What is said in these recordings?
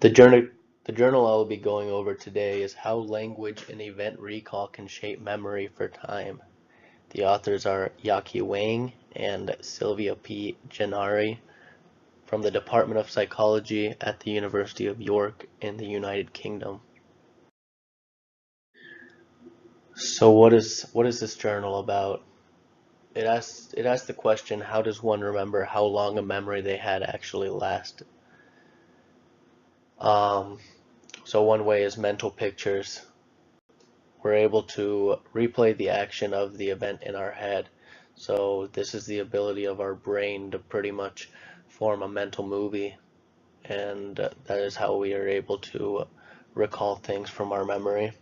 The journal, the journal I will be going over today is How Language and Event Recall Can Shape Memory for Time. The authors are Yaki Wang and Sylvia P. Gennari from the Department of Psychology at the University of York in the United Kingdom. So what is this journal about? It asks the question, how does one remember how long a memory they had actually lasted? Um, so one way is mental pictures. We're able to replay the action of the event in our head. So this is the ability of our brain to pretty much form a mental movie, and that is how we are able to recall things from our memory.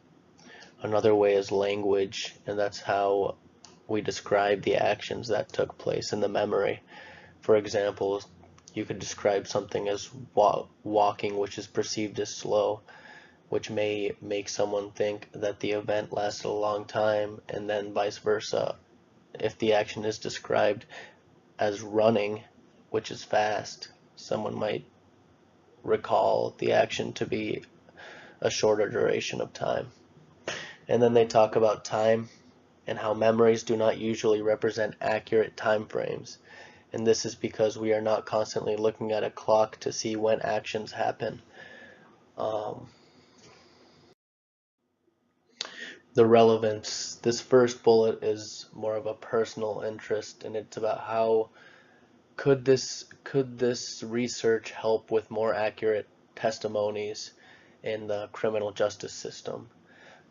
Another way is language, and that's how we describe the actions that took place in the memory. For example, you could describe something as walking, which is perceived as slow, which may make someone think that the event lasted a long time, and then vice versa. If the action is described as running, which is fast, someone might recall the action to be a shorter duration of time. And then they talk about time and how memories do not usually represent accurate time frames. And this is because we are not constantly looking at a clock to see when actions happen. Um, the relevance. This first bullet is more of a personal interest, and it's about how could this research help with more accurate testimonies in the criminal justice system.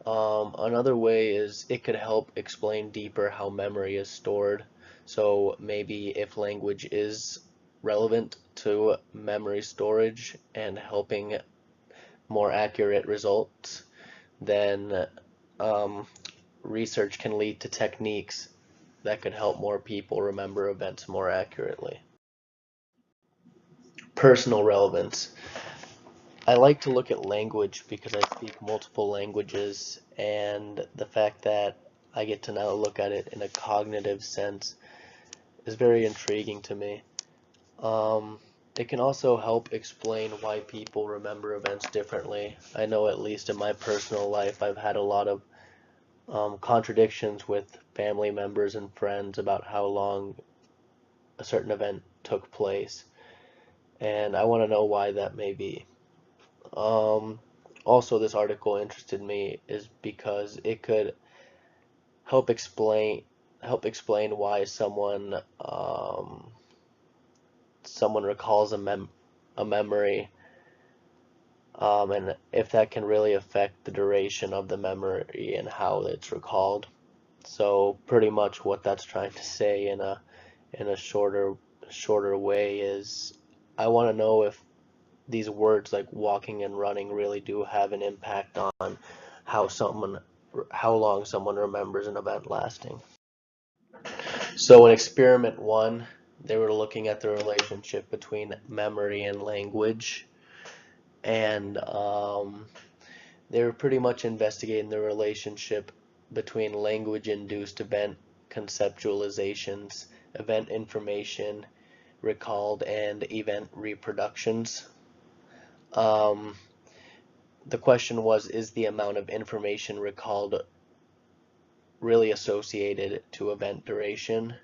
Another way is it could help explain deeper how memory is stored. So maybe if language is relevant to memory storage and helping more accurate results, then um, research can lead to techniques that could help more people remember events more accurately. Personal relevance. I like to look at language because I speak multiple languages, and the fact that I get to now look at it in a cognitive sense is very intriguing to me. Um, it can also help explain why people remember events differently. I know at least in my personal life I've had a lot of contradictions with family members and friends about how long a certain event took place, and I want to know why that may be. Um, Also, this article interested me is because it could help explain help explain why someone recalls a memory, and if that can really affect the duration of the memory and how it's recalled. So pretty much what that's trying to say in a shorter way is I want to know if these words like walking and running really do have an impact on how someone how long someone remembers an event lasting. So in experiment one, they were looking at the relationship between memory and language, and they were pretty much investigating the relationship between language-induced event conceptualizations, event information recalled, and event reproductions. Um, the question was, is the amount of information recalled really associated to event duration?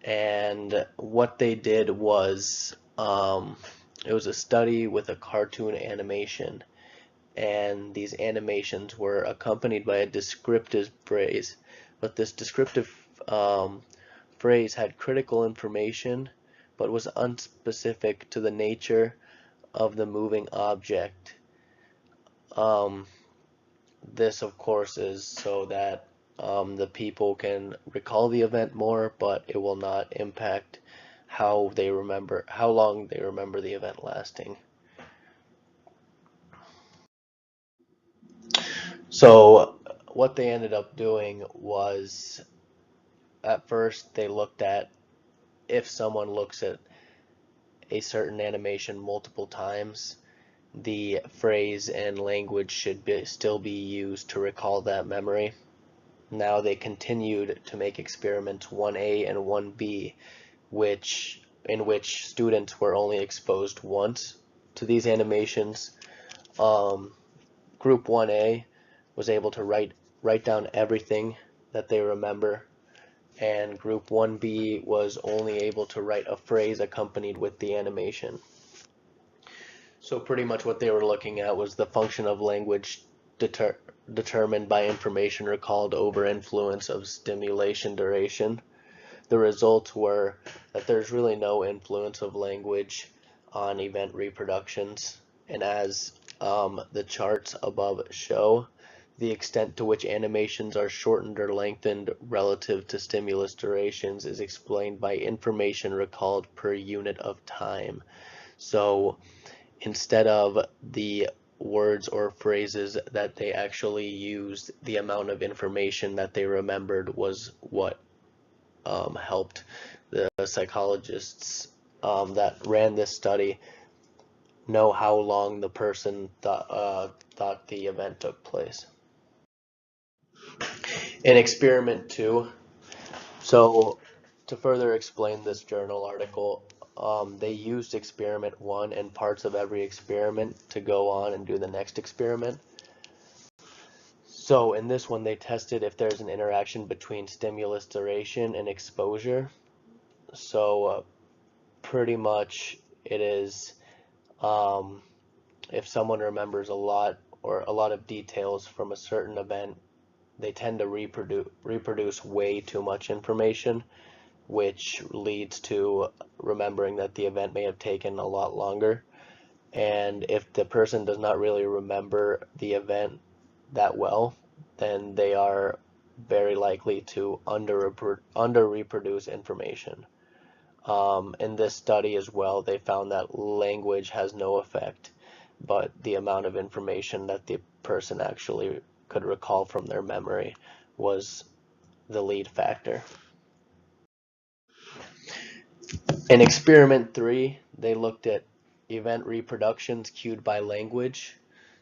And what they did was, it was a study with a cartoon animation, and these animations were accompanied by a descriptive phrase. But this descriptive phrase had critical information, but was unspecific to the nature of the moving object. Um, This, of course, is so that the people can recall the event more, but it will not impact how long they remember the event lasting. So what they ended up doing was, at first they looked at if someone looks at a certain animation multiple times, the phrase and language should still be used to recall that memory. Now they continued to make experiments 1A and 1B, in which students were only exposed once to these animations, Group 1A was able to write down everything that they remember, and Group 1B was only able to write a phrase accompanied with the animation. So pretty much what they were looking at was the function of language determined by information recalled over influence of stimulation duration. The results were that there's really no influence of language on event reproductions, and as the charts above show, the extent to which animations are shortened or lengthened relative to stimulus durations is explained by information recalled per unit of time. So instead of the words or phrases that they actually used, the amount of information that they remembered was what helped the psychologists that ran this study know how long the person thought the event took place. In experiment 2, so to further explain this journal article, they used experiment 1 and parts of every experiment to go on and do the next experiment. So in this one, they tested if there's an interaction between stimulus duration and exposure. So pretty much it is if someone remembers a lot of details from a certain event, they tend to reproduce way too much information, which leads to remembering that the event may have taken a lot longer. And if the person does not really remember the event that well, then they are very likely to under reproduce information. In this study as well, they found that language has no effect, but the amount of information that the person actually could recall from their memory was the lead factor. In experiment 3, they looked at event reproductions cued by language.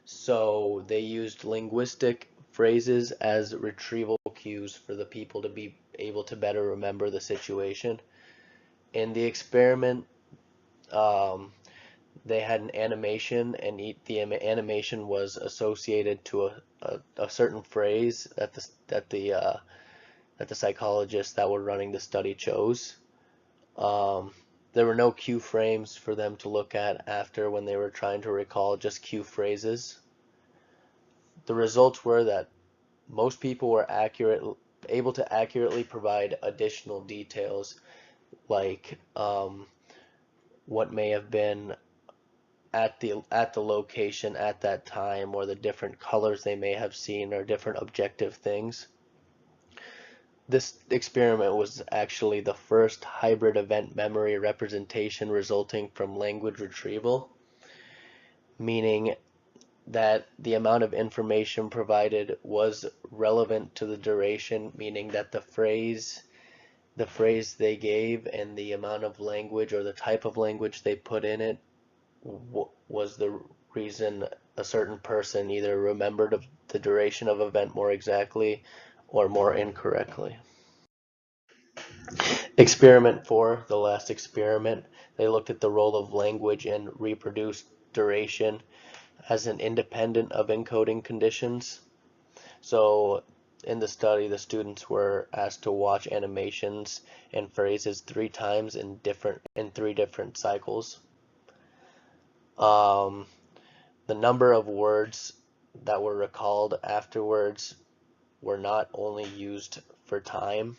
So they used linguistic phrases as retrieval cues for the people to be able to better remember the situation. In the experiment, they had an animation, and the animation was associated to a certain phrase that the psychologists that were running the study chose. There were no cue frames for them to look at after when they were trying to recall, just cue phrases. The results were that most people were able to accurately provide additional details, like what may have been at the location at that time, or the different colors they may have seen, or different objective things. This experiment was actually the first hybrid event memory representation resulting from language retrieval, meaning that the amount of information provided was relevant to the duration, meaning that the phrase they gave and the amount of language or the type of language they put in it was the reason a certain person either remembered the duration of event more exactly or more incorrectly. Experiment 4, the last experiment, they looked at the role of language in reproduced duration as an independent of encoding conditions. So in the study, the students were asked to watch animations and phrases 3 times in 3 different cycles. The number of words that were recalled afterwards were not only used for time.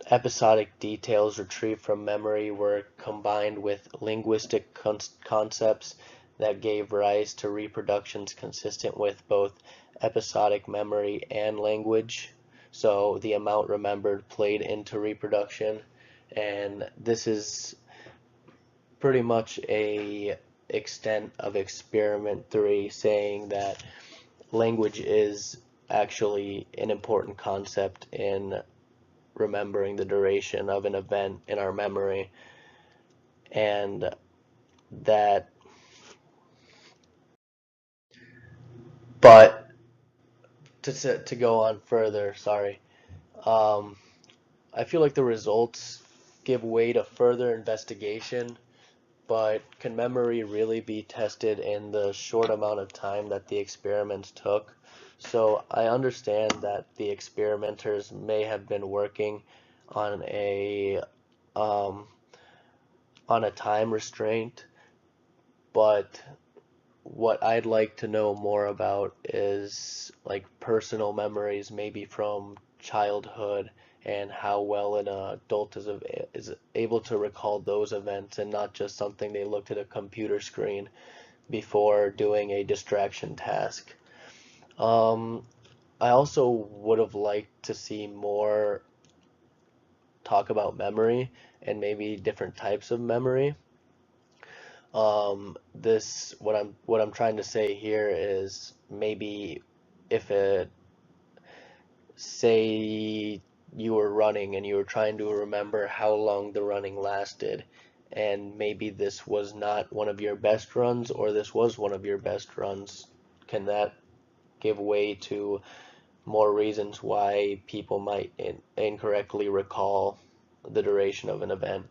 Episodic details retrieved from memory were combined with linguistic concepts that gave rise to reproductions consistent with both episodic memory and language. So the amount remembered played into reproduction, and this is pretty much a extent of experiment 3, saying that language is actually an important concept in remembering the duration of an event in our memory, and that but to go on further, I feel like the results give way to further investigation but can memory really be tested in the short amount of time that the experiments took? So I understand that the experimenters may have been working on um, a time restraint, but what I'd like to know more about is like personal memories, maybe from childhood, and how well an adult is able to recall those events and not just something they looked at a computer screen before doing a distraction task. Um, I also would have liked to see more talk about memory and maybe different types of memory. This what I'm trying to say here is maybe if it say you were running and you were trying to remember how long the running lasted, and maybe this was not one of your best runs or this was one of your best runs, can that give way to more reasons why people might incorrectly recall the duration of an event?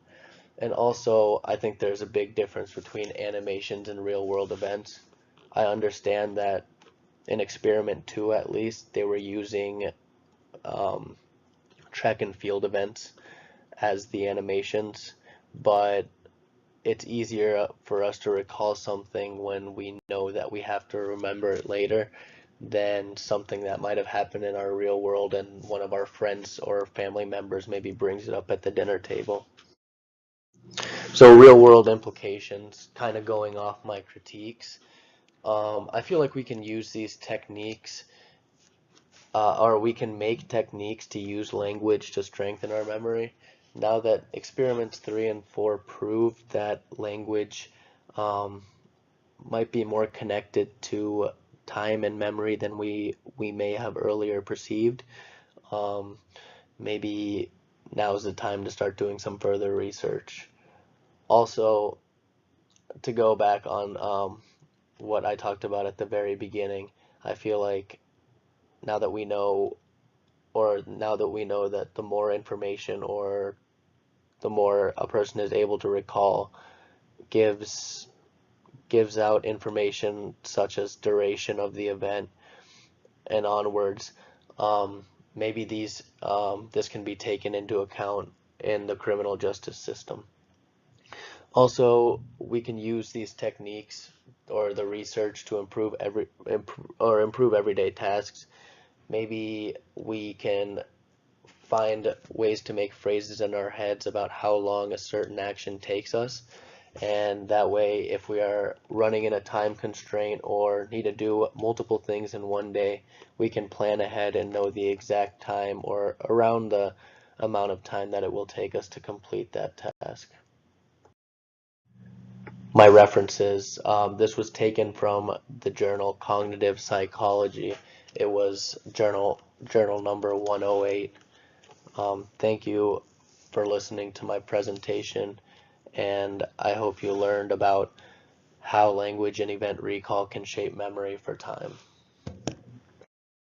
And also, I think there's a big difference between animations and real world events. I understand that in experiment 2 at least, they were using um, track and field events as the animations, but it's easier for us to recall something when we know that we have to remember it later than something that might have happened in our real world and one of our friends or family members maybe brings it up at the dinner table. So real world implications, kind of going off my critiques. I feel like we can use these techniques, or we can make techniques to use language to strengthen our memory. Now that experiments 3 and 4 proved that language um, might be more connected to time and memory than we may have earlier perceived, um, maybe now is the time to start doing some further research. Also, to go back on what I talked about at the very beginning, I feel like now that we know, or now that we know that the more information or the more a person is able to recall gives gives out information such as duration of the event and onwards, maybe this can be taken into account in the criminal justice system. Also, we can use these techniques or the research to improve everyday tasks. Maybe we can find ways to make phrases in our heads about how long a certain action takes us. And that way, if we are running in a time constraint or need to do multiple things in one day, we can plan ahead and know the exact time or around the amount of time that it will take us to complete that task. My references, this was taken from the journal Cognitive Psychology. It was journal number 108. Thank you for listening to my presentation, and I hope you learned about how language and event recall can shape memory for time.